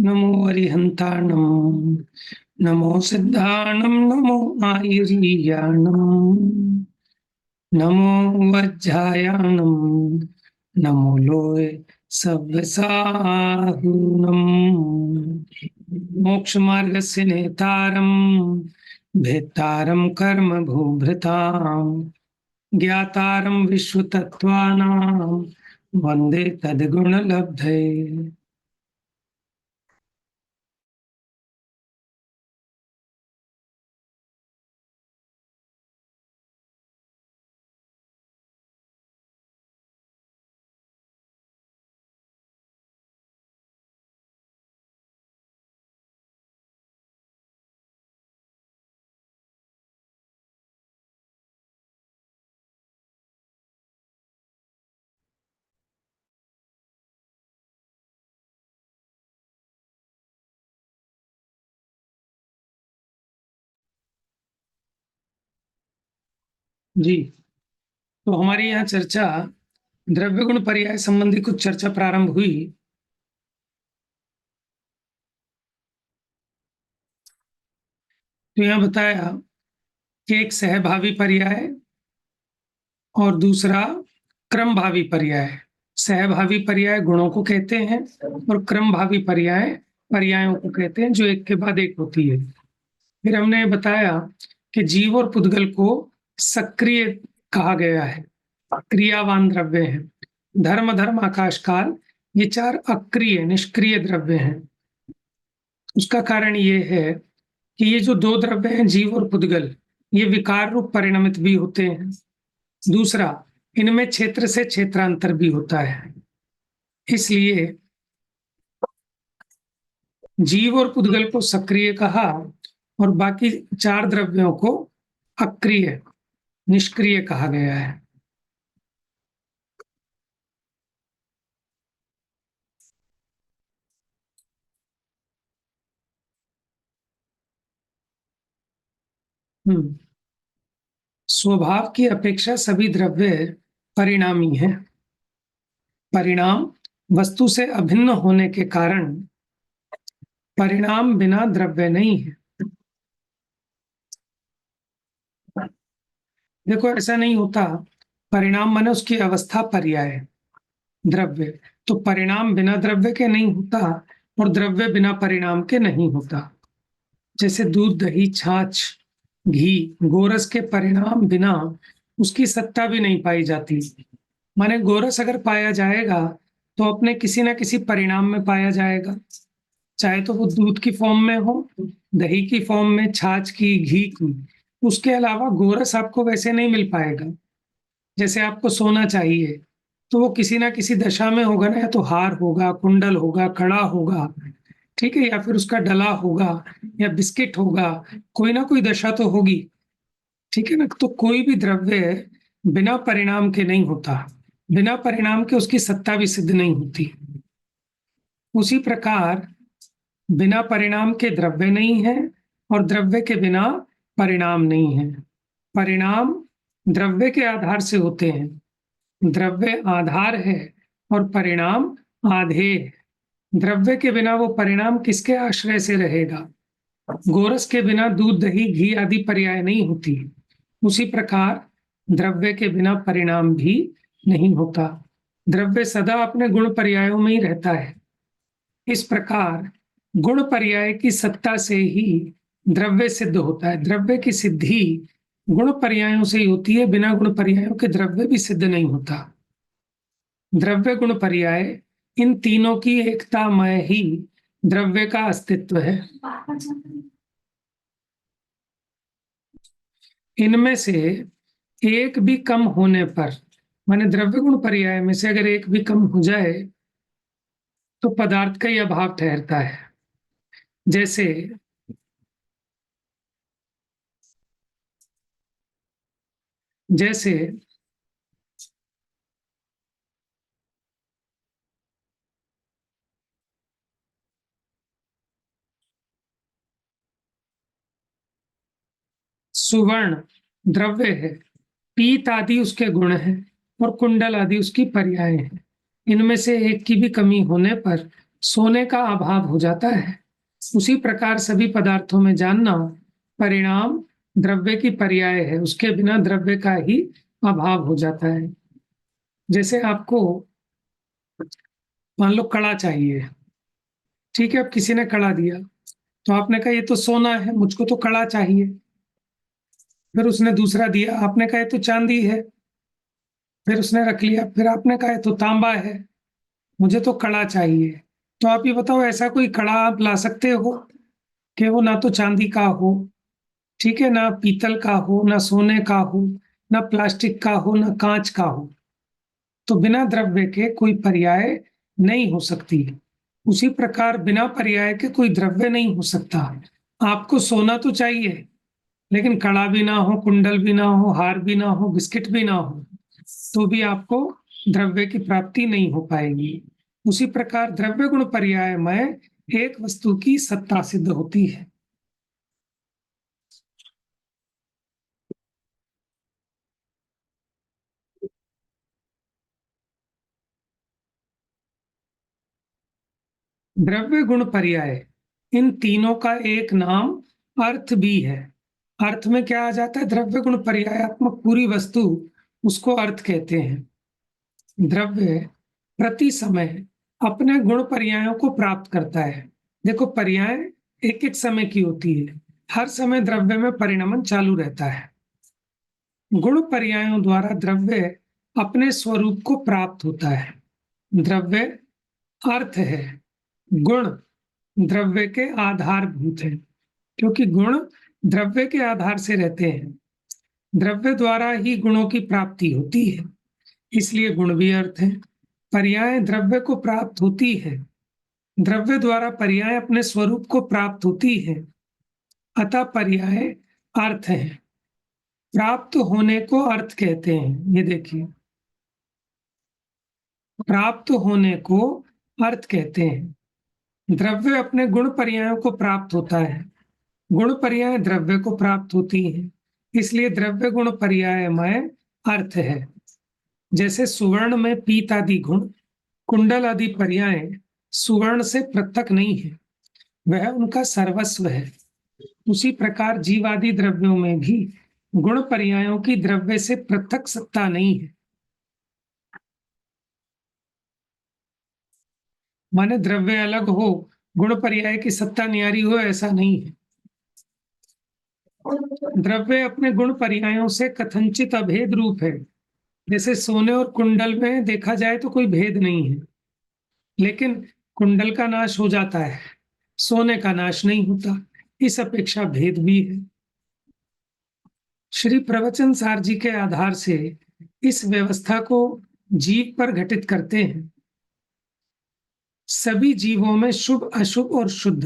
नमो अरिहन्ताणं नमो सिद्धाणं नमो आयुर्याणं नमो वज्रायाणं नमो लोय सव्यसाहुनं मोक्षमार्गस्य नेतारं भेत्तारं कर्म भूभृतां ज्ञातारं विश्वतत्त्वानां वन्दे तद्गुणलब्धये। जी, तो हमारी यहाँ चर्चा द्रव्य गुण पर्याय संबंधी कुछ चर्चा प्रारंभ हुई। तो यहाँ बताया कि एक सहभावी पर्याय और दूसरा क्रमभावी पर्याय। सहभावी पर्याय गुणों को कहते हैं और क्रमभावी पर्याय पर्यायों को कहते हैं, जो एक के बाद एक होती है। फिर हमने बताया कि जीव और पुद्गल को सक्रिय कहा गया है, क्रियावान द्रव्य हैं। धर्म, धर्म, आकाश, काल, ये चार अक्रिय निष्क्रिय द्रव्य हैं। उसका कारण ये है कि ये जो दो द्रव्य हैं, जीव और पुद्गल, ये विकार रूप परिणमित भी होते हैं। दूसरा, इनमें क्षेत्र से क्षेत्रांतर भी होता है। इसलिए जीव और पुद्गल को सक्रिय कहा और बाकी चार द्रव्यों को अक्रिय निष्क्रिय कहा गया है। स्वभाव की अपेक्षा सभी द्रव्य परिणामी हैं। परिणाम वस्तु से अभिन्न होने के कारण परिणाम बिना द्रव्य नहीं है। देखो, ऐसा नहीं होता। परिणाम माने उसकी अवस्था पर्याय द्रव्य, तो परिणाम बिना द्रव्य के नहीं होता और द्रव्य बिना परिणाम के नहीं होता। जैसे दूध, दही, छाछ, घी, गोरस के परिणाम बिना उसकी सत्ता भी नहीं पाई जाती। माने गोरस अगर पाया जाएगा तो अपने किसी ना किसी परिणाम में पाया जाएगा, चाहे तो वो दूध की फॉर्म में हो, दही की फॉर्म में, छाछ की, घी की। उसके अलावा गोरस आपको वैसे नहीं मिल पाएगा। जैसे आपको सोना चाहिए तो वो किसी ना किसी दशा में होगा ना, या तो हार होगा, कुंडल होगा, कड़ा होगा, ठीक है, या फिर उसका डला होगा या बिस्किट होगा, कोई ना कोई दशा तो होगी। ठीक है ना। तो कोई भी द्रव्य बिना परिणाम के नहीं होता, बिना परिणाम के उसकी सत्ता भी सिद्ध नहीं होती। उसी प्रकार बिना परिणाम के द्रव्य नहीं है और द्रव्य के बिना परिणाम नहीं है। परिणाम द्रव्य के आधार से होते हैं। द्रव्य आधार है और परिणाम आधेय है। द्रव्य के बिना वो परिणाम किसके आश्रय से रहेगा? गोरस के बिना दूध, दही, घी आदि पर्याय नहीं होती। उसी प्रकार द्रव्य के बिना परिणाम भी नहीं होता। द्रव्य सदा अपने गुण पर्यायों में ही रहता है। इस प्रकार गुण पर्याय की सत्ता से ही द्रव्य सिद्ध होता है। द्रव्य की सिद्धि गुण पर्यायों से ही होती है, बिना गुण पर्यायों के द्रव्य भी सिद्ध नहीं होता। द्रव्य, गुण, पर्याय, इन तीनों की एकता में ही द्रव्य का अस्तित्व है। इनमें से एक भी कम होने पर, माने द्रव्य गुण पर्याय में से अगर एक भी कम हो जाए तो पदार्थ का ही अभाव ठहरता है। जैसे जैसे सुवर्ण द्रव्य है, पीत आदि उसके गुण हैं और कुंडल आदि उसकी पर्याय हैं। इनमें से एक की भी कमी होने पर सोने का अभाव हो जाता है। उसी प्रकार सभी पदार्थों में जानना परिणाम द्रव्य की पर्याय है, उसके बिना द्रव्य का ही अभाव हो जाता है। जैसे आपको मान लो कड़ा चाहिए, ठीक है, अब किसी ने कड़ा दिया तो आपने कहा ये तो सोना है, मुझको तो कड़ा चाहिए। फिर उसने दूसरा दिया, आपने कहा ये तो चांदी है, फिर उसने रख लिया, फिर आपने कहा ये तो तांबा है, मुझे तो कड़ा चाहिए। तो आप ये बताओ ऐसा कोई कड़ा आप ला सकते हो कि वो ना तो चांदी का हो, ठीक है, ना पीतल का हो, ना सोने का हो, ना प्लास्टिक का हो, ना कांच का हो। तो बिना द्रव्य के कोई पर्याय नहीं हो सकती। उसी प्रकार बिना पर्याय के कोई द्रव्य नहीं हो सकता। आपको सोना तो चाहिए, लेकिन कड़ा भी ना हो, कुंडल भी ना हो, हार भी ना हो, बिस्किट भी ना हो, तो भी आपको द्रव्य की प्राप्ति नहीं हो पाएगी। उसी प्रकार द्रव्य गुण पर्याय में एक वस्तु की सत्ता सिद्ध होती है। द्रव्य गुण पर्याय, इन तीनों का एक नाम अर्थ भी है। अर्थ में क्या आ जाता है? द्रव्य गुण पर्यायात्मक पूरी वस्तु, उसको अर्थ कहते हैं। द्रव्य प्रति समय अपने गुण पर्यायों को प्राप्त करता है। देखो, पर्याय एक एक समय की होती है, हर समय द्रव्य में परिणमन चालू रहता है। गुण पर्यायों द्वारा द्रव्य अपने स्वरूप को प्राप्त होता है। द्रव्य अर्थ है, गुण द्रव्य के आधारभूत है, क्योंकि गुण द्रव्य के आधार से रहते हैं। द्रव्य द्वारा ही गुणों की प्राप्ति होती है, इसलिए गुण भी अर्थ है। पर्याय द्रव्य को प्राप्त होती है, द्रव्य द्वारा पर्याय अपने स्वरूप को प्राप्त होती है, अतः पर्याय अर्थ है। प्राप्त होने को अर्थ कहते हैं। ये देखिए, प्राप्त होने को अर्थ कहते हैं। द्रव्य अपने गुण पर्यायों को प्राप्त होता है, गुण पर्याय द्रव्य को प्राप्त होती है, इसलिए द्रव्य गुण पर्यायमय अर्थ है। जैसे सुवर्ण में पीत आदि गुण, कुंडल आदि पर्याय सुवर्ण से पृथक नहीं है, वह उनका सर्वस्व है। उसी प्रकार जीवादि द्रव्यों में भी गुण पर्यायों की द्रव्य से पृथक सत्ता नहीं है। माने द्रव्य अलग हो, गुण पर्याय की सत्ता न्यारी हो, ऐसा नहीं है। द्रव्य अपने गुण पर्यायों से कथनचित अभेद रूप है। जैसे सोने और कुंडल में देखा जाए तो कोई भेद नहीं है, लेकिन कुंडल का नाश हो जाता है, सोने का नाश नहीं होता, इस अपेक्षा भेद भी है। श्री प्रवचन सार जी के आधार से इस व्यवस्था को जीव पर घटित करते हैं। सभी जीवों में शुभ, अशुभ और शुद्ध,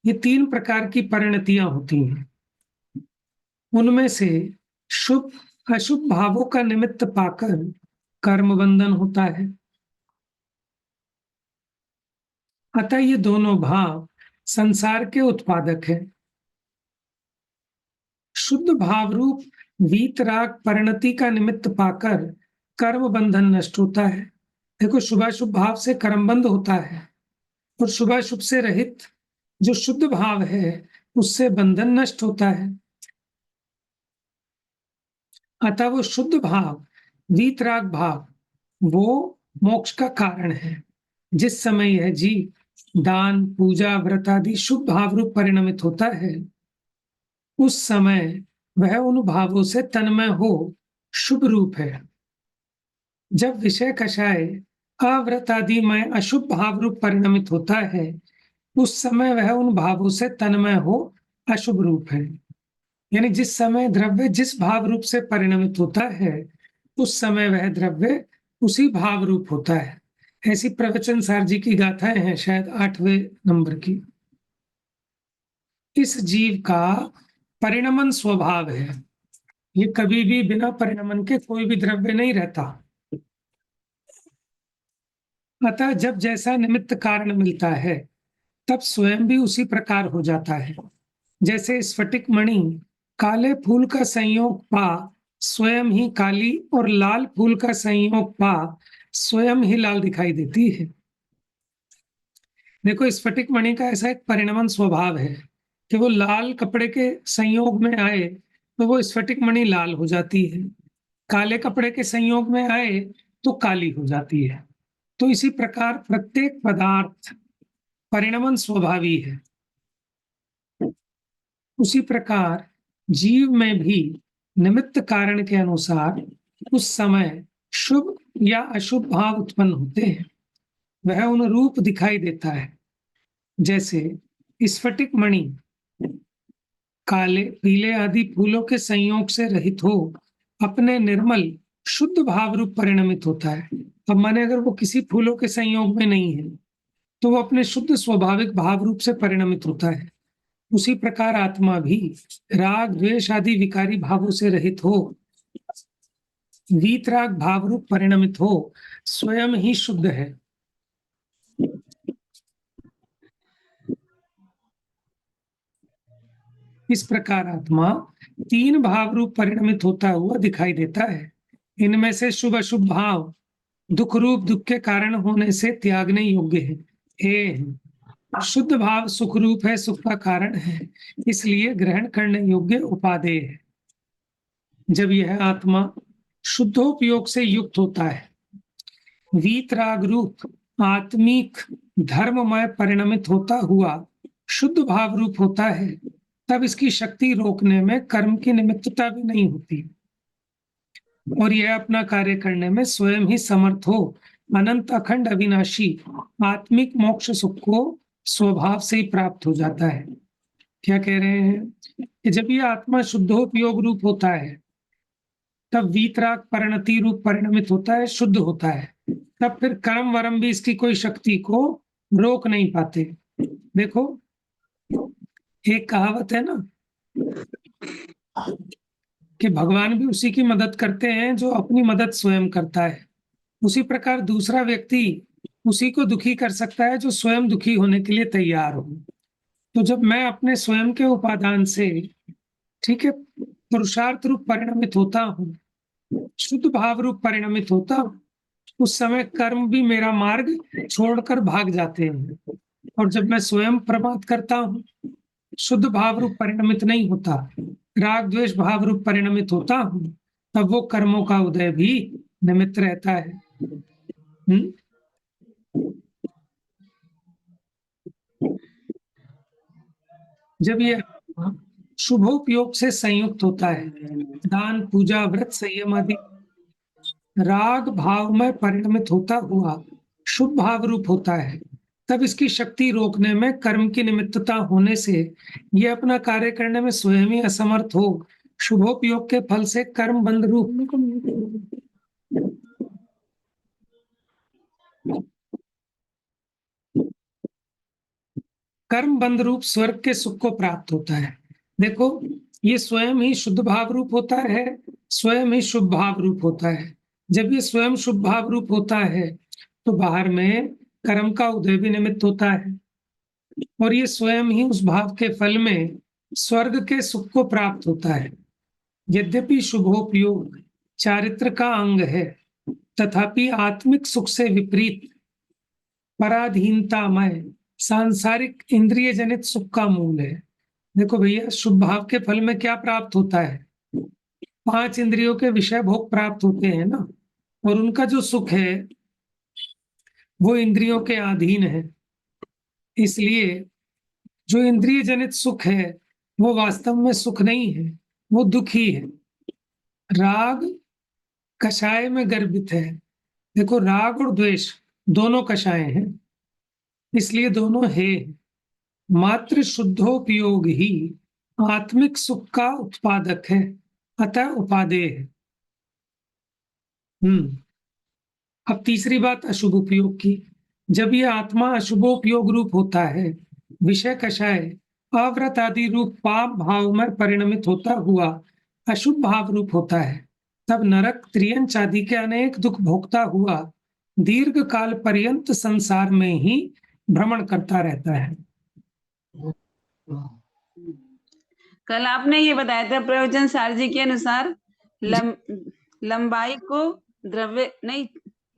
ये तीन प्रकार की परिणतियां होती हैं। उनमें से शुभ अशुभ भावों का निमित्त पाकर कर्म बंधन होता है। अतः ये दोनों भाव संसार के उत्पादक है। शुद्ध भाव रूप वीतराग परिणति का निमित्त पाकर कर्म बंधन नष्ट होता है। देखो, शुभाशुभ भाव से कर्म बंध होता है, और शुभाशुभ से रहित जो शुद्ध भाव है उससे बंधन नष्ट होता है। अतः वो शुद्ध भाव, वीतराग भाव, वो मोक्ष का कारण है। जिस समय यह जीव दान, पूजा, व्रत आदि शुभ भाव रूप परिणमित होता है, उस समय वह उन भावों से तन्मय हो शुभ रूप है। जब विषय कषाय अव्रत आदि में अशुभ भाव रूप परिणमित होता है, उस समय वह उन भावों से तन्मय हो अशुभ रूप है। यानी जिस समय द्रव्य जिस भाव रूप से परिणमित होता है, उस समय वह द्रव्य उसी भाव रूप होता है। ऐसी प्रवचन सार जी की गाथाएं हैं, शायद 8वें नंबर की। इस जीव का परिणमन स्वभाव है, ये कभी भी बिना परिणमन के कोई भी द्रव्य नहीं रहता। अतः जब जैसा निमित्त कारण मिलता है, तब स्वयं भी उसी प्रकार हो जाता है। जैसे स्फटिक मणि काले फूल का संयोग पा स्वयं ही काली, और लाल फूल का संयोग पा स्वयं ही लाल दिखाई देती है। देखो स्फटिक मणि का ऐसा एक परिणमन स्वभाव है कि वो लाल कपड़े के संयोग में आए तो वो स्फटिक मणि लाल हो जाती है, काले कपड़े के संयोग में आए तो काली हो जाती है। तो इसी प्रकार प्रत्येक पदार्थ परिणमन स्वभावी है। उसी प्रकार जीव में भी निमित्त कारण के अनुसार उस समय शुभ या अशुभ भाव उत्पन्न होते हैं। वह उन रूप दिखाई देता है। जैसे स्फटिक मणि काले, पीले आदि फूलों के संयोग से रहित हो अपने निर्मल शुद्ध भाव रूप परिणमित होता है। अब माने अगर वो किसी फूलों के संयोग में नहीं है तो वो अपने शुद्ध स्वाभाविक भाव रूप से परिणमित होता है। उसी प्रकार आत्मा भी राग द्वेष आदि विकारी भावों से रहित हो वीतराग भाव रूप परिणमित हो स्वयं ही शुद्ध है। इस प्रकार आत्मा तीन भाव रूप परिणमित होता हुआ दिखाई देता है। इनमें से शुभ अशुभ भाव दुख रूप दुख के कारण होने से त्यागने योग्य है। शुद्ध भाव सुख रूप है, सुख का कारण है, इसलिए ग्रहण करने योग्य उपादेय है। जब यह आत्मा शुद्धोपयोग से युक्त होता है, वीतराग रूप आत्मिक धर्ममय परिणमित होता हुआ शुद्ध भाव रूप होता है, तब इसकी शक्ति रोकने में कर्म की निमित्तता भी नहीं होती और यह अपना कार्य करने में स्वयं ही समर्थ हो अनंत अखंड अविनाशी आत्मिक मोक्ष सुख को स्वभाव से ही प्राप्त हो जाता है। क्या कह रहे हैं कि जब ये आत्मा शुद्धोपयोग रूप होता है तब वीतराग परिणति रूप परिणमित होता है, शुद्ध होता है, तब फिर कर्म वरम भी इसकी कोई शक्ति को रोक नहीं पाते। देखो एक कहावत है ना कि भगवान भी उसी की मदद करते हैं जो अपनी मदद स्वयं करता है। उसी प्रकार दूसरा व्यक्ति उसी को दुखी कर सकता है जो स्वयं दुखी होने के लिए तैयार हो। तो जब मैं अपने स्वयं के उपादान से ठीक है पुरुषार्थ रूप परिणमित होता हूँ, शुद्ध भाव रूप परिणमित होता हूँ, उस समय कर्म भी मेरा मार्ग छोड़कर भाग जाते हैं। और जब मैं स्वयं प्रमाद करता हूँ, शुद्ध भाव रूप परिणमित नहीं होता, राग द्वेष भाव रूप परिणमित होता हूँ, तब वो कर्मों का उदय भी निमित्त रहता है। जब ये शुभोपयोग से संयुक्त होता है, दान पूजा व्रत संयम आदि राग भाव में परिणमित होता हुआ शुभ भाव रूप होता है, तब इसकी शक्ति रोकने में कर्म की निमित्तता होने से ये अपना कार्य करने में स्वयं ही असमर्थ हो शुभोपयोग के फल से कर्म बंध रूप कर्म बंध रूप स्वर्ग के सुख को प्राप्त होता है। देखो ये स्वयं ही शुद्ध भाव रूप होता है, स्वयं ही शुभ भाव रूप होता है। जब ये स्वयं शुभ भाव रूप होता है तो बाहर में कर्म का उदय भी निमित्त होता है और ये स्वयं ही उस भाव के फल में स्वर्ग के सुख को प्राप्त होता है। यद्यपि शुभोपयोग चारित्र का अंग है, तथापि आत्मिक सुख से विपरीत पराधीनतामय सांसारिक इंद्रिय जनित सुख का मूल है। देखो भैया शुभ भाव के फल में क्या प्राप्त होता है? 5 इंद्रियों के विषय भोग प्राप्त होते हैं ना, और उनका जो सुख है वो इंद्रियों के अधीन है। इसलिए जो इंद्रिय जनित सुख है वो वास्तव में सुख नहीं है, वो दुख ही है। राग कषाय में गर्भित है। देखो राग और द्वेष दोनों कषाय हैं, इसलिए दोनों है। मात्र शुद्धोपयोग ही आत्मिक सुख का उत्पादक है, अतः उपादेय है। अब तीसरी बात अशुभ उपयोग की। जब यह आत्मा अशुभोपयोग रूप होता है, विषय कषाय अव्रत आदि रूप पाप भाव में परिणमित होता हुआ अशुभ भाव रूप होता है, तब नरक त्रियंच आदि के अनेक दुख भोगता हुआ दीर्घ काल पर्यंत संसार में ही भ्रमण करता रहता है। कल आपने ये बताया था प्रयोजन सार जी के अनुसार लंबाई को द्रव्य नहीं,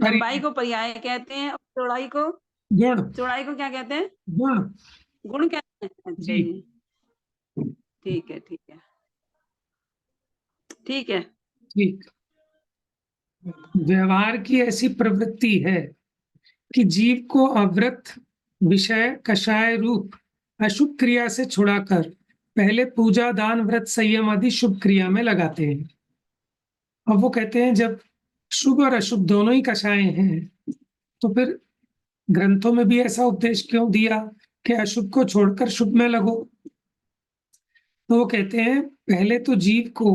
लंबाई को पर्याय कहते हैं और चौड़ाई को गुण, चौड़ाई को क्या कहते हैं? गुण। गुण कहते हैं। अच्छा जी। जी, ठीक है ठीक है ठीक है। ठीक। व्यवहार की ऐसी प्रवृत्ति है कि जीव को अवृत, विषय, कषाय रूप अशुभ क्रिया से छुड़ाकर पहले पूजा, दान, व्रत, संयम आदि शुभ क्रिया में लगाते हैं। अब वो कहते हैं जब शुभ और अशुभ दोनों ही कषाय हैं, तो फिर ग्रंथों में भी ऐसा उपदेश क्यों दिया कि अशुभ को छोड़कर शुभ में लगो? तो वो कहते हैं पहले तो जीव को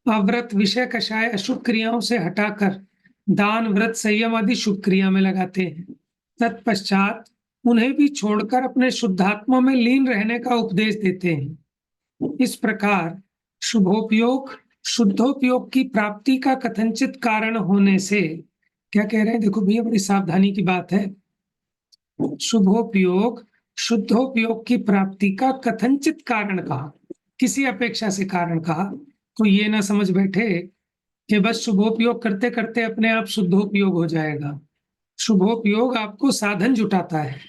अव्रत, विषय, कषाय, अशुभ क्रियाओं से हटाकर दान, व्रत, संयम आदि शुभ क्रिया में लगाते हैं। तत्पश्चात उन्हें भी छोड़कर अपने शुद्धात्मा में लीन रहने का उपदेश देते हैं। इस प्रकार शुभोपयोग, शुद्धोपयोग की प्राप्ति का कथनचित कारण होने से, क्या कह रहे हैं देखो भैया, बड़ी सावधानी की बात है। शुभोपयोग, शुद्धोपयोग की प्राप्ति का कथनचित कारण कहा, किसी अपेक्षा से कारण कहा। तो ये ना समझ बैठे कि बस शुभोपयोग करते करते अपने आप शुद्धोपयोग हो जाएगा। शुभोपयोग आपको साधन जुटाता है,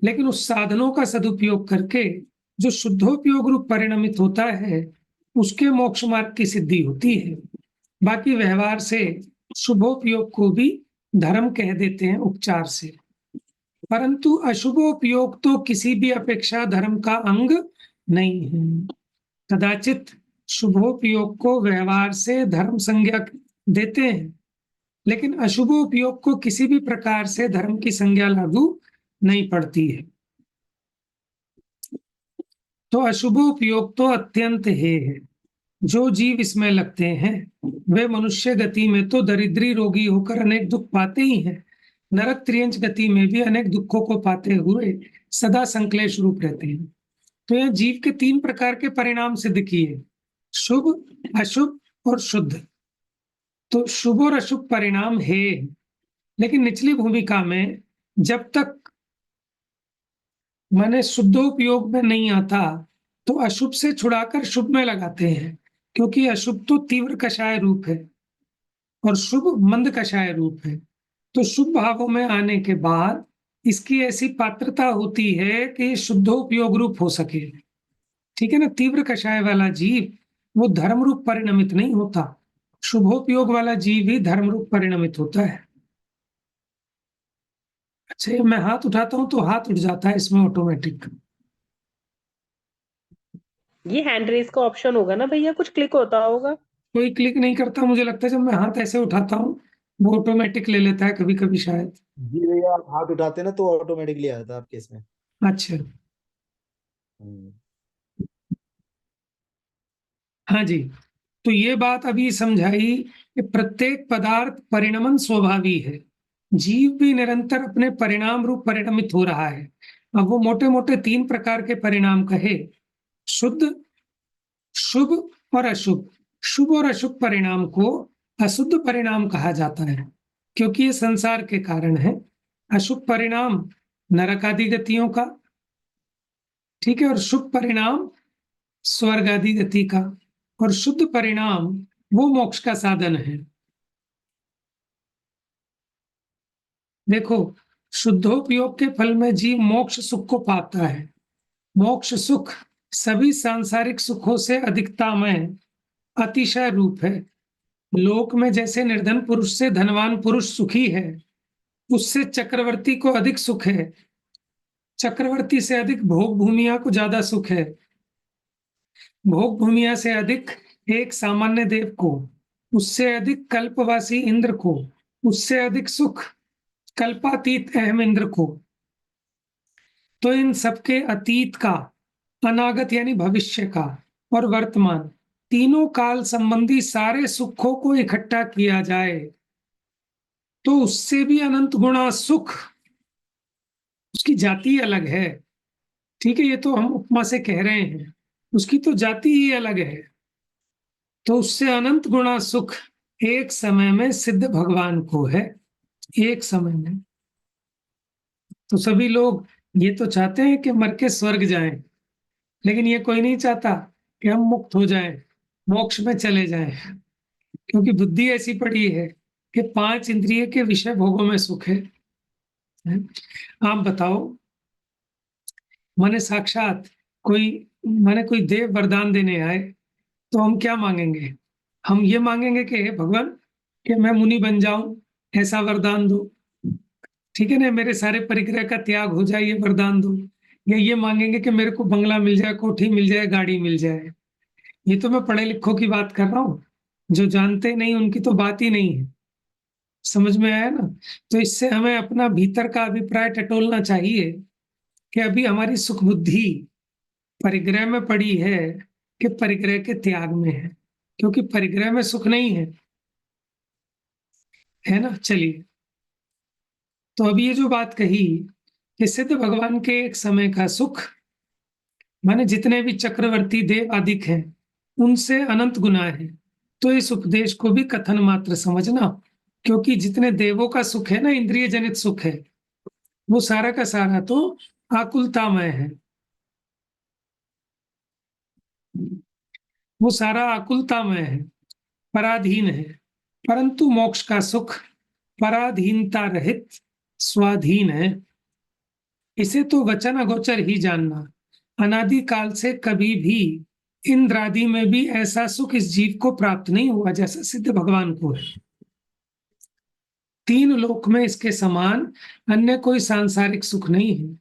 लेकिन उस साधनों का सदुपयोग करके जो शुद्धोपयोग रूप परिणमित होता है, उसके मोक्ष मार्ग की सिद्धि होती है। बाकी व्यवहार से शुभोपयोग को भी धर्म कह देते हैं उपचार से, परंतु अशुभोपयोग तो किसी भी अपेक्षा धर्म का अंग नहीं है। कदाचित शुभोपयोग को व्यवहार से धर्म संज्ञा देते हैं, लेकिन अशुभोपयोग को किसी भी प्रकार से धर्म की संज्ञा लागू नहीं पड़ती है। तो अशुभोपयोग तो अत्यंत है। जो जीव इसमें लगते हैं वे मनुष्य गति में तो दरिद्री रोगी होकर अनेक दुख पाते ही हैं, नरक त्रियंच गति में भी अनेक दुखों को पाते हुए सदा संक्लेश रूप रहते हैं। तो यह जीव के 3 प्रकार के परिणाम सिद्ध किए, शुभ, अशुभ और शुद्ध। तो शुभ और अशुभ परिणाम है, लेकिन निचली भूमिका में जब तक माने शुद्धोपयोग में नहीं आता, तो अशुभ से छुड़ाकर शुभ में लगाते हैं, क्योंकि अशुभ तो तीव्र कषाय रूप है और शुभ मंद कषाय रूप है। तो शुभ भावों में आने के बाद इसकी ऐसी पात्रता होती है कि शुद्धोपयोग रूप हो सके। ठीक है ना? तीव्र कषाय वाला जीव वो धर्म रूप परिणमित नहीं होता, शुभोपयोग वाला जीव ही धर्म रूप परिणमित होता है। अच्छा, मैं हाथ उठाता हूं तो हाथ उठ जाता है इसमें ऑटोमेटिक। ये हैंड रेस का ऑप्शन होगा ना भैया, कुछ क्लिक होता होगा। कोई क्लिक नहीं करता, मुझे लगता है जब मैं हाथ ऐसे उठाता हूँ वो ऑटोमेटिक ले लेता है कभी कभी शायद। जी भैया, आप हाथ उठाते हैं ना तो ऑटोमेटिकली आ जाता है आपके इसमें। अच्छा, हम्म। हाँ जी। तो ये बात अभी समझाई कि प्रत्येक पदार्थ परिणमन स्वभावी है, जीव भी निरंतर अपने परिणाम रूप परिणमित हो रहा है। अब वो मोटे मोटे 3 प्रकार के परिणाम कहे, शुद्ध, शुभ और अशुभ। शुभ और अशुभ परिणाम को अशुद्ध परिणाम कहा जाता है, क्योंकि ये संसार के कारण है। अशुभ परिणाम नरक आदि गतियों का, ठीक है, और शुभ परिणाम स्वर्ग आदि गति का, और शुद्ध परिणाम वो मोक्ष का साधन है। देखो, शुद्धोपयोग के फल में जीव मोक्ष सुख को पाता है। मोक्ष सुख सभी सांसारिक सुखों से अधिकतामय अतिशय रूप है। लोक में जैसे निर्धन पुरुष से धनवान पुरुष सुखी है, उससे चक्रवर्ती को अधिक सुख है। चक्रवर्ती से अधिक भोग भूमिया को ज्यादा सुख है। भोग भूमिया से अधिक एक सामान्य देव को, उससे अधिक कल्पवासी इंद्र को, उससे अधिक सुख कल्पातीत अहम इंद्र को। तो इन सबके अतीत का, अनागत यानी भविष्य का, और वर्तमान, तीनों काल संबंधी सारे सुखों को इकट्ठा किया जाए तो उससे भी अनंत गुणा सुख, उसकी जाति अलग है। ठीक है, ये तो हम उपमा से कह रहे हैं, उसकी तो जाति ही अलग है। तो उससे अनंत गुणा सुख एक समय में सिद्ध भगवान को है, एक समय में। तो सभी लोग ये तो चाहते हैं कि मर के स्वर्ग जाएं, लेकिन ये कोई नहीं चाहता कि हम मुक्त हो जाएं, मोक्ष में चले जाएं, क्योंकि बुद्धि ऐसी पड़ी है कि 5 इंद्रिय के विषय भोगों में सुख है। है? आप बताओ, माने कोई देव वरदान देने आए, तो हम क्या मांगेंगे? हम ये मांगेंगे कि हे भगवान, कि मैं मुनि बन जाऊं, ऐसा वरदान दो। ठीक है ना, मेरे सारे परिग्रह का त्याग हो जाए, ये वरदान दो। या ये मांगेंगे कि मेरे को बंगला मिल जाए, कोठी मिल जाए, गाड़ी मिल जाए। ये तो मैं पढ़े लिखों की बात कर रहा हूँ, जो जानते नहीं उनकी तो बात ही नहीं है। समझ में आया ना? तो इससे हमें अपना भीतर का अभिप्राय टटोलना चाहिए कि अभी हमारी सुख बुद्धि परिग्रह में पड़ी है कि परिग्रह के त्याग में है, क्योंकि परिग्रह में सुख नहीं है ना? चलिए, तो अभी ये जो बात कही कि सिद्ध भगवान के एक समय का सुख, माने जितने भी चक्रवर्ती देव आदिक हैं, उनसे अनंत गुना है। तो इस उपदेश को भी कथन मात्र समझना, क्योंकि जितने देवों का सुख है ना, इंद्रिय जनित सुख है, वो सारा का सारा तो आकुलतामय है। वो सारा आकुलतामय है, पराधीन है। परंतु मोक्ष का सुख पराधीनता रहित स्वाधीन है। इसे तो वचन अगोचर ही जानना। अनादि काल से कभी भी इंद्र आदि में भी ऐसा सुख इस जीव को प्राप्त नहीं हुआ जैसा सिद्ध भगवान को है। तीन लोक में इसके समान अन्य कोई सांसारिक सुख नहीं है।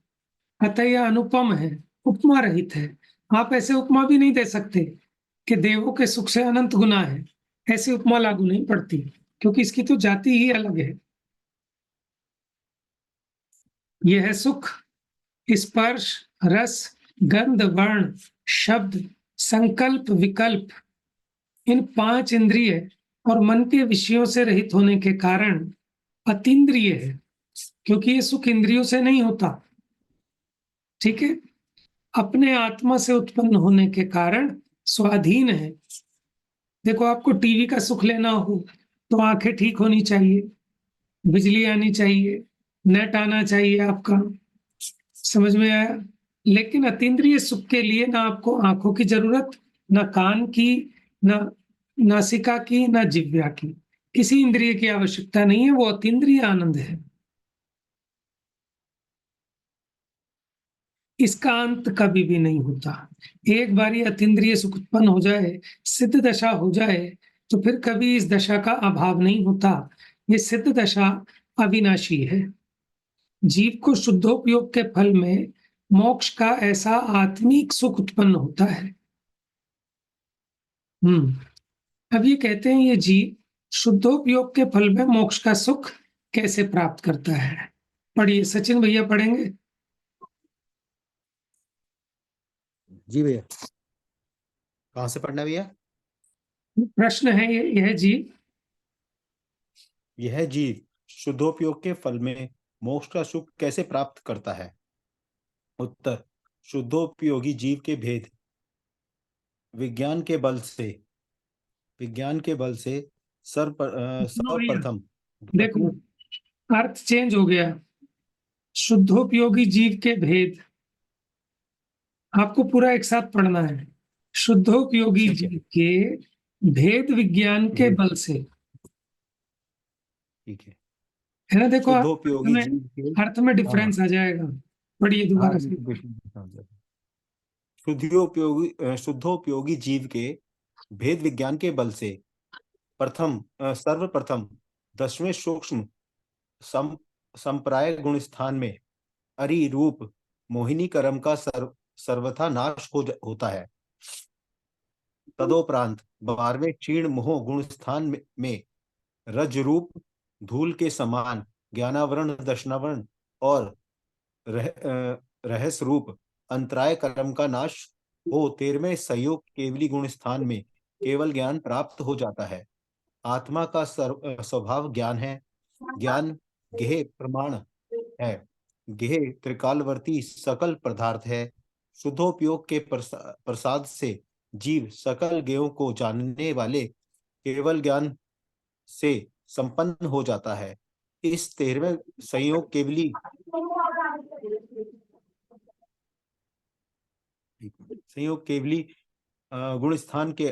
अतः यह अनुपम है, उपमा रहित है। आप ऐसे उपमा भी नहीं दे सकते कि देवों के सुख से अनंत गुना है। ऐसी उपमा लागू नहीं पड़ती, क्योंकि इसकी तो जाति ही अलग है। यह है सुख स्पर्श, रस, गंध, वर्ण, शब्द, संकल्प, विकल्प, इन पांच इंद्रिय और मन के विषयों से रहित होने के कारण अतीन्द्रिय है, क्योंकि ये सुख इंद्रियों से नहीं होता। ठीक है? अपने आत्मा से उत्पन्न होने के कारण स्वाधीन है। देखो, आपको टीवी का सुख लेना हो तो आंखें ठीक होनी चाहिए, बिजली आनी चाहिए, नेट आना चाहिए आपका। समझ में आया? लेकिन अतीन्द्रिय सुख के लिए ना आपको आंखों की जरूरत, ना कान की, ना नासिका की, ना जिह्वा की, किसी इंद्रिय की आवश्यकता नहीं है। वो अतीन्द्रिय आनंद है। इसका अंत कभी भी नहीं होता। एक बार ये अतीन्द्रिय सुख उत्पन्न हो जाए, सिद्ध दशा हो जाए, तो फिर कभी इस दशा का अभाव नहीं होता। ये सिद्ध दशा अविनाशी है। जीव को शुद्धोपयोग के फल में मोक्ष का ऐसा आत्मिक सुख उत्पन्न होता है। अब ये कहते हैं, ये जीव शुद्धोपयोग के फल में मोक्ष का सुख कैसे प्राप्त करता है? पढ़िए, सचिन भैया पढ़ेंगे। जी भैया, कहाँ से पढ़ना है भैया? प्रश्न है यह जीव यह जीव शुद्धोपयोग के फल में मोक्ष का सुख कैसे प्राप्त करता है? उत्तर: शुद्धोपयोगी जीव के भेद विज्ञान के बल से सर्वप्रथम देखो, अर्थ चेंज हो गया। शुद्धोपयोगी जीव के भेद आपको पूरा एक साथ पढ़ना है। शुद्धोपयोगी ठीक है। जीव के भेद विज्ञान के बल से, ठीक है। है ना? देखो, शुद्धोपयोगी जीव के अर्थ में डिफरेंस आ जाएगा। पढ़िए दोबारा से। शुद्धोपयोगी जीव के भेद विज्ञान के बल से सर्वप्रथम 10वें सूक्ष्म संप्राय गुण स्थान में अरि रूप मोहिनी कर्म का सर्वथा नाश होता है। तदोपरांत 12वें क्षीण मोह गुण स्थान में रज रूप धूल के समान ज्ञानावरण दशनावरण और रहस्य रूप अंतराय कर्म का नाश हो 13वें सहयोग केवली गुण स्थान में केवल ज्ञान प्राप्त हो जाता है। आत्मा का स्वभाव ज्ञान है। ज्ञान गेह प्रमाण है। गेह त्रिकालवर्ती सकल पदार्थ है। शुद्धोपयोग के प्रसाद से जीव सकल गेयों को जानने वाले केवल ज्ञान से संपन्न हो जाता है। इस 13वें संयोग केवली गुण स्थान के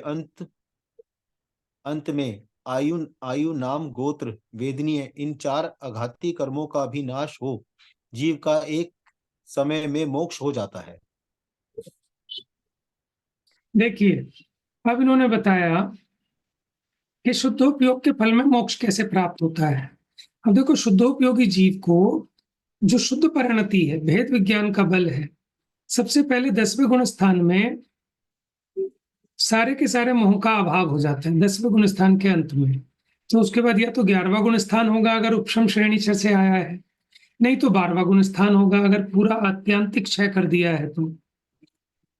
अंत में आयु आयु नाम गोत्र वेदनीय इन 4 आघाती कर्मों का भी नाश हो जीव का एक समय में मोक्ष हो जाता है। देखिए, अब इन्होंने बताया कि शुद्धोपयोग के फल में मोक्ष कैसे प्राप्त होता है। अब देखो, शुद्धोपयोगी जीव को जो शुद्ध परिणति है, भेद विज्ञान का बल है, सबसे पहले 10वें गुण स्थान में सारे के सारे मोह का अभाव हो जाता है 10वें गुण स्थान के अंत में। तो उसके बाद या तो 11वां गुण स्थान होगा अगर उपशम श्रेणी क्षय से आया है, नहीं तो 12वां गुण स्थान होगा अगर पूरा आत्यांतिक क्षय कर दिया है तो।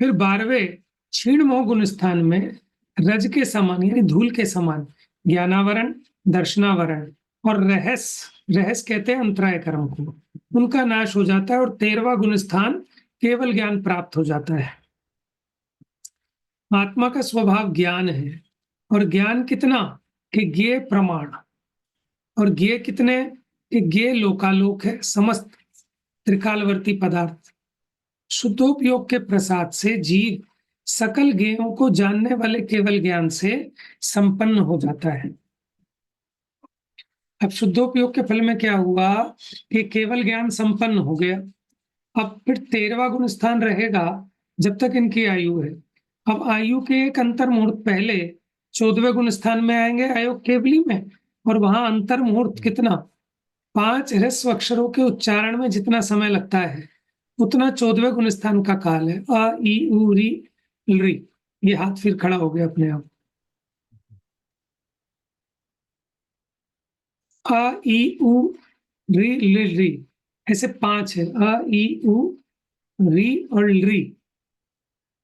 फिर 12वें क्षीण मोह गुण स्थान में रज के समान यानी धूल के समान ज्ञानावरण, दर्शनावरण और रहस कहते हैं अंतराय कर्म को, उनका नाश हो जाता है और 13वां गुण स्थान केवल ज्ञान प्राप्त हो जाता है। आत्मा का स्वभाव ज्ञान है और ज्ञान कितना कि ज्ञेय प्रमाण, और ज्ञेय कितने कि ज्ञेय लोकालोक है, समस्त त्रिकालवर्ती पदार्थ। शुद्धोपयोग के प्रसाद से जीव सकल ज्ञेयों को जानने वाले केवल ज्ञान से संपन्न हो जाता है। अब शुद्धोपयोग के फल में क्या हुआ कि केवल ज्ञान संपन्न हो गया। अब फिर 13वां गुण स्थान रहेगा जब तक इनकी आयु है। अब आयु के एक अंतर मुहूर्त पहले 14वें गुण स्थान में आएंगे आयोग केवली में, और वहां अंतर मुहूर्त कितना 5 ह्रस्व अक्षरों के उच्चारण में जितना समय लगता है उतना 14वें गुण स्थान का काल है। अ ई उ री री, ये हाथ फिर खड़ा हो गया अपने आप। अ ई उ री री ऐसे 5 है, अ ई उ री और री,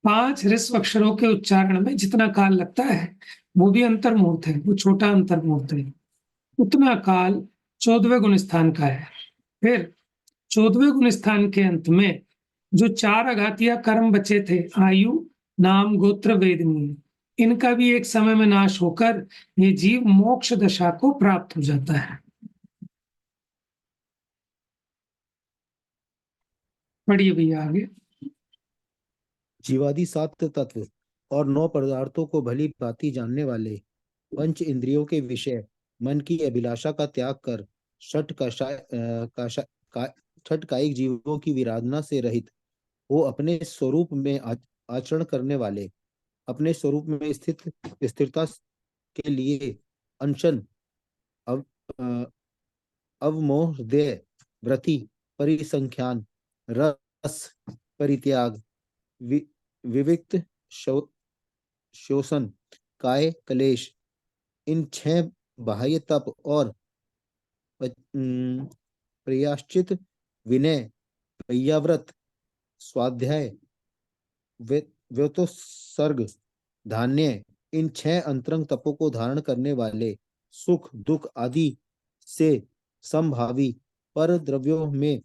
5 ह्रस्व अक्षरों के उच्चारण में जितना काल लगता है वो भी अंतर मुहूर्त है, वो छोटा अंतर मुहूर्त है, उतना काल 14वें गुण स्थान का है। फिर 14वें गुण स्थान के अंत में जो 4 आघातीय कर्म बचे थे, आयु, नाम, गोत्र, वेदनीय, इनका भी एक समय में नाश होकर ये जीव मोक्ष दशा को प्राप्त हो जाता है। पढ़िए भैया आगे। जीवादि 7 तत्व और 9 पदार्थों को भली भांति जानने वाले पंच इंद्रियों के विषय मन की अभिलाषा का त्याग कर छठ कायिक जीवों की विराधना से रहित वो अपने स्वरूप में आचरण करने वाले, अपने स्वरूप में स्थिरता के लिए अनशन, अवमोहदेय, व्रति, परिसंख्यान, रस, परित्याग, विविक्त, शोषण, काय कलेश, इन 6 बाह्य तप और प्रयाश्चित, विनय, प्रयाव्रत, स्वाध्याय, व्योतसर्ग, धान्य, इन 6 अंतरंग तपों को धारण करने वाले सुख दुख आदि से समभावी पर द्रव्यों में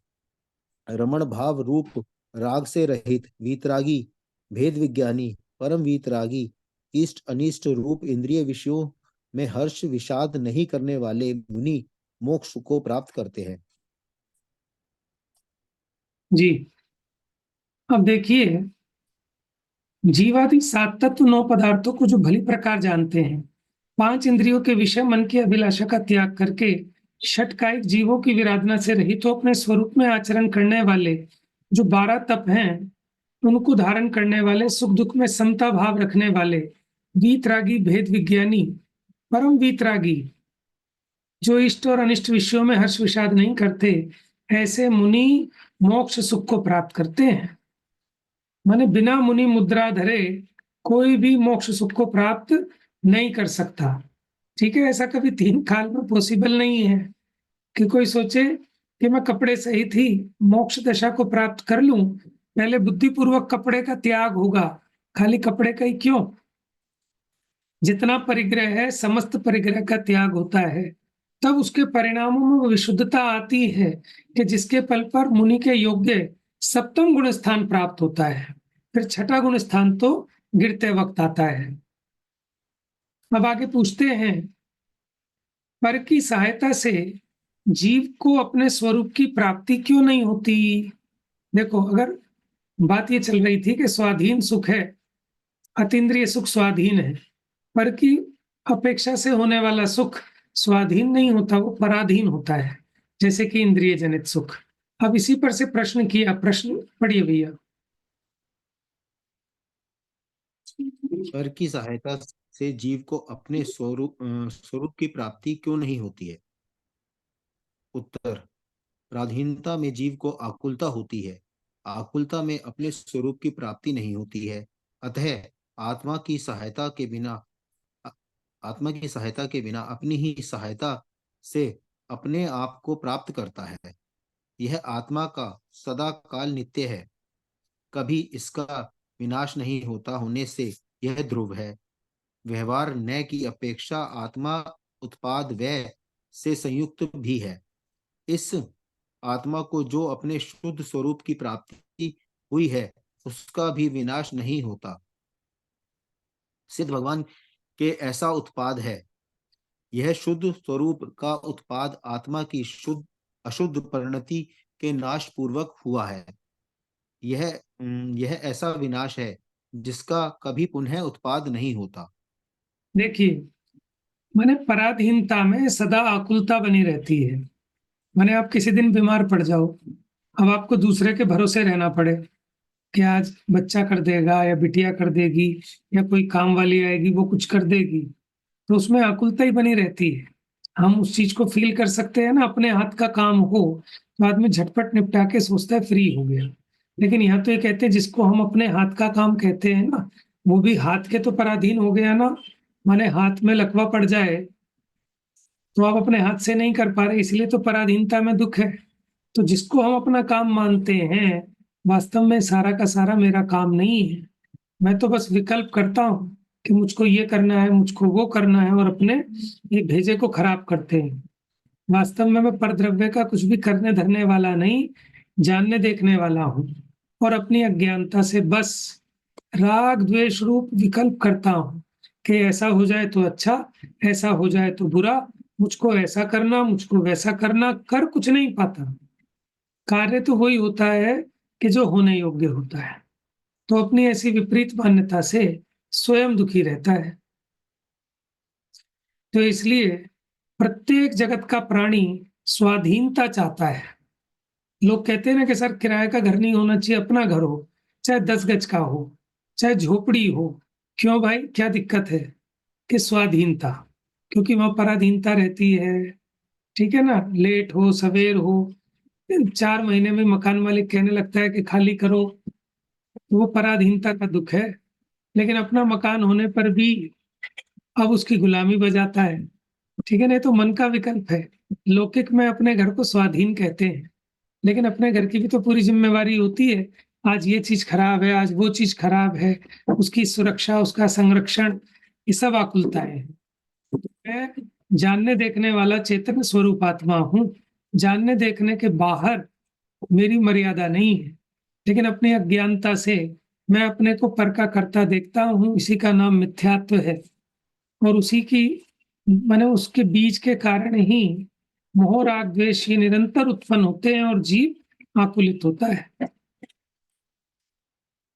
रमण भाव रूप राग से रहित वीतरागी, भेद विज्ञानी, परम वीतरागी, इष्ट अनिष्ट रूप इंद्रिय विषयों में हर्ष विषाद नहीं करने वाले मुनि मोक्ष को प्राप्त करते हैं। जी, अब देखिए, जीवादि 7 तत्व 9 पदार्थों को जो भली प्रकार जानते हैं, 5 इंद्रियों के विषय मन की अभिलाषा का त्याग करके छठ कायिक जीवों की विराधना से रहित तो अपने स्वरूप में आचरण करने वाले जो 12 तप हैं, उनको धारण करने वाले, सुख दुख में समता भाव रखने वाले, वीतरागी, भेद विज्ञानी, परम वीतरागी, जो इष्ट और अनिष्ट विषयों में हर्ष विषाद नहीं करते, ऐसे मुनि मोक्ष सुख को प्राप्त करते हैं। माने बिना मुनि मुद्रा धरे कोई भी मोक्ष सुख को प्राप्त नहीं कर सकता। ठीक है, ऐसा कभी 3 काल में पॉसिबल नहीं है कि कोई सोचे कि मैं कपड़े सहित ही मोक्ष दशा को प्राप्त कर लूं। पहले बुद्धिपूर्वक कपड़े का त्याग होगा, खाली कपड़े का ही क्यों, जितना परिग्रह है समस्त परिग्रह का त्याग होता है, तब उसके परिणामों में विशुद्धता आती है कि जिसके फल पर मुनि के योग्य 7वां गुण स्थान प्राप्त होता है। फिर 6वां गुण स्थान तो गिरते वक्त आता है। अब आगे पूछते हैं, पर की सहायता से जीव को अपने स्वरूप की प्राप्ति क्यों नहीं होती। देखो, अगर बात ये चल रही थी कि स्वाधीन सुख है, अतीन्द्रिय सुख स्वाधीन है, पर की अपेक्षा से होने वाला सुख स्वाधीन नहीं होता, वो पराधीन होता है, जैसे कि इंद्रिय जनित सुख। अब इसी पर से प्रश्न किया, प्रश्न पढ़िए भैया। पर की सहायता से जीव को अपने स्वरूप की प्राप्ति क्यों नहीं होती है? उत्तर, पराधीनता में जीव को आकुलता होती है। आकुलता में अपने स्वरूप की प्राप्ति नहीं होती है। अतः आत्मा की सहायता के बिना आ- आत्मा की सहायता के बिना अपनी ही सहायता से अपने आप को प्राप्त करता है। यह आत्मा का सदा काल नित्य है, कभी इसका विनाश नहीं होता होने से यह ध्रुव है। व्यवहार न की अपेक्षा आत्मा उत्पाद व्यय से संयुक्त भी है। इस आत्मा को जो अपने शुद्ध स्वरूप की प्राप्ति हुई है, उसका भी विनाश नहीं होता। सिद्ध भगवान के ऐसा उत्पाद है। यह शुद्ध स्वरूप का उत्पाद आत्मा की शुद्ध अशुद्ध परिणति के नाश पूर्वक हुआ है। यह ऐसा विनाश है जिसका कभी पुनः उत्पाद नहीं होता। देखिए, माने पराधीनता में सदा आकुलता बनी रहती है। माने आप किसी दिन बीमार पड़ जाओ, अब आपको दूसरे के भरोसे रहना पड़े कि आज बच्चा कर देगा या बिटिया कर देगी या कोई काम वाली आएगी वो कुछ कर देगी, तो उसमें आकुलता ही बनी रहती है। हम उस चीज को फील कर सकते हैं ना, अपने हाथ का काम हो तो आदमी झटपट निपटा के सोचता है फ्री हो गया। लेकिन यहाँ तो ये कहते हैं जिसको हम अपने हाथ का काम कहते हैं ना, वो भी हाथ के तो पराधीन हो गया ना। माने हाथ में लकवा पड़ जाए तो आप अपने हाथ से नहीं कर पा रहे, इसलिए तो पराधीनता में दुख है। तो जिसको हम अपना काम मानते हैं, वास्तव में सारा का सारा मेरा काम नहीं है। मैं तो बस विकल्प करता हूँ कि मुझको ये करना है, मुझको वो करना है, और अपने ये भेजे को खराब करते हैं। वास्तव में मैं परद्रव्य का कुछ भी करने धरने वाला नहीं, जानने देखने वाला हूँ। और अपनी अज्ञानता से बस राग द्वेष रूप विकल्प करता हूँ कि ऐसा हो जाए तो अच्छा, ऐसा हो जाए तो बुरा, मुझको ऐसा करना, मुझको वैसा करना, कर कुछ नहीं पाता। कार्य तो वही होता है कि जो होने योग्य होता है। तो अपनी ऐसी विपरीत मान्यता से स्वयं दुखी रहता है। तो इसलिए प्रत्येक जगत का प्राणी स्वाधीनता चाहता है। लोग कहते हैं ना कि सर किराए का घर नहीं होना चाहिए, अपना घर हो, चाहे 10 गज का हो, चाहे झोपड़ी हो। क्यों भाई, क्या दिक्कत है? कि स्वाधीनता, क्योंकि वहां पराधीनता रहती है। ठीक है ना, लेट हो सवेर हो, 4 महीने में मकान मालिक कहने लगता है कि खाली करो, तो वो पराधीनता का दुख है। लेकिन अपना मकान होने पर भी अब उसकी गुलामी बजाता है। ठीक है, नहीं तो मन का विकल्प है। लौकिक में अपने घर को स्वाधीन कहते हैं, लेकिन अपने घर की भी तो पूरी जिम्मेवारी होती है। आज ये चीज खराब है, आज वो चीज खराब है, उसकी सुरक्षा, उसका संरक्षण, ये सब आकुलताएं हैं। मैं जानने देखने वाला चेतन स्वरूप आत्मा हूँ। जानने देखने के बाहर मेरी मर्यादा नहीं है, लेकिन अपनी अज्ञानता से मैं अपने को पर का करता देखता हूँ। इसी का नाम मिथ्यात्व है। और उसी की माने उसके बीज के कारण ही मोह राग द्वेष ये निरंतर उत्पन्न होते हैं और जीव आकुलित होता है।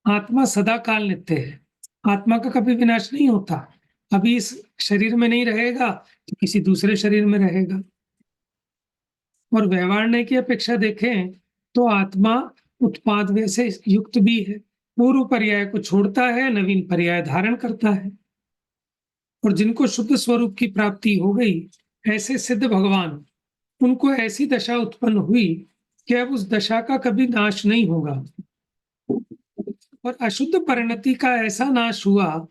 आत्मा सदा काल नित्य है। आत्मा का कभी विनाश नहीं होता। अभी इस शरीर में नहीं रहेगा तो किसी दूसरे शरीर में रहेगा। और व्यवहार की अपेक्षा देखें तो आत्मा उत्पाद व्यय से युक्त भी है। पूर्व पर्याय को छोड़ता है, नवीन पर्याय धारण करता है। और जिनको शुद्ध स्वरूप की प्राप्ति हो गई, ऐसे सिद्ध भगवान, उनको ऐसी दशा उत्पन्न हुई कि अब उस दशा का कभी नाश नहीं होगा। और अशुद्ध परिणति का ऐसा नाश हुआ,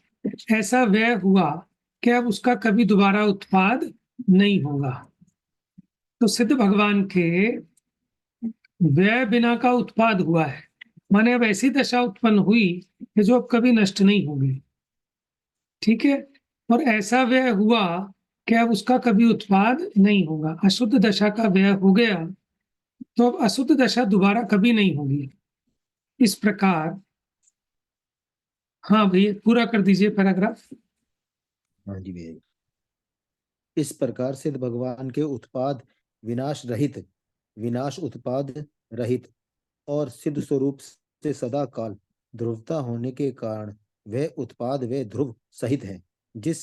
ऐसा व्यय हुआ कि अब उसका कभी दोबारा उत्पाद नहीं होगा। तो सिद्ध भगवान के व्यय बिना का उत्पाद हुआ है, माने अब ऐसी दशा उत्पन्न हुई कि जो अब कभी नष्ट नहीं होगी। ठीक है, और ऐसा व्यय हुआ कि अब उसका कभी उत्पाद नहीं होगा। अशुद्ध दशा का व्यय हो गया तो अब अशुद्ध दशा दोबारा कभी नहीं होगी। इस प्रकार, हाँ भैया पूरा कर दीजिए पैराग्राफ। हाँ जी भैया। इस प्रकार सिद्ध भगवान के उत्पाद विनाश रहित, विनाश उत्पाद रहित और सिद्ध स्वरूप से सदा काल ध्रुवता होने के कारण वह उत्पाद व ध्रुव सहित है। जिस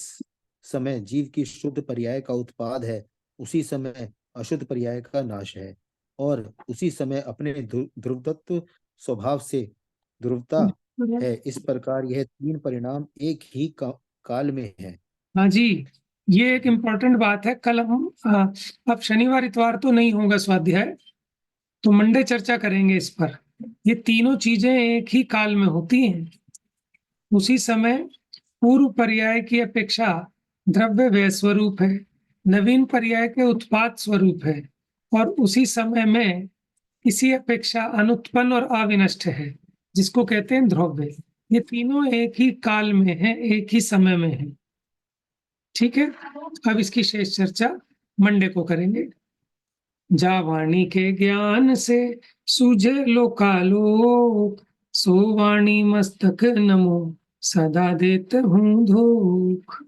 समय जीव की शुद्ध पर्याय का उत्पाद है, उसी समय अशुद्ध पर्याय का नाश है, और उसी समय अपने ध्रुवदत्त स्वभाव से ध्रुवता है। इस प्रकार यह तीन परिणाम एक ही काल में है। हाँ जी, ये एक इम्पोर्टेंट बात है। कल हम अब शनिवार इतवार तो नहीं होगा स्वाध्याय, तो मंडे चर्चा करेंगे इस पर। ये तीनों चीजें एक ही काल में होती हैं। उसी समय पूर्व पर्याय की अपेक्षा द्रव्य व्यय स्वरूप है, नवीन पर्याय के उत्पाद स्वरूप है, और उसी समय में इसी अपेक्षा अनुत्पन्न और अविनष्ट है, जिसको कहते हैं द्रव्य। ये तीनों एक ही काल में है, एक ही समय में है। ठीक है, अब इसकी शेष चर्चा मंडे को करेंगे। जा वाणी के ज्ञान से सूझे लोकालोक, सो वाणी मस्तक नमो सदा देत हूँ धोख।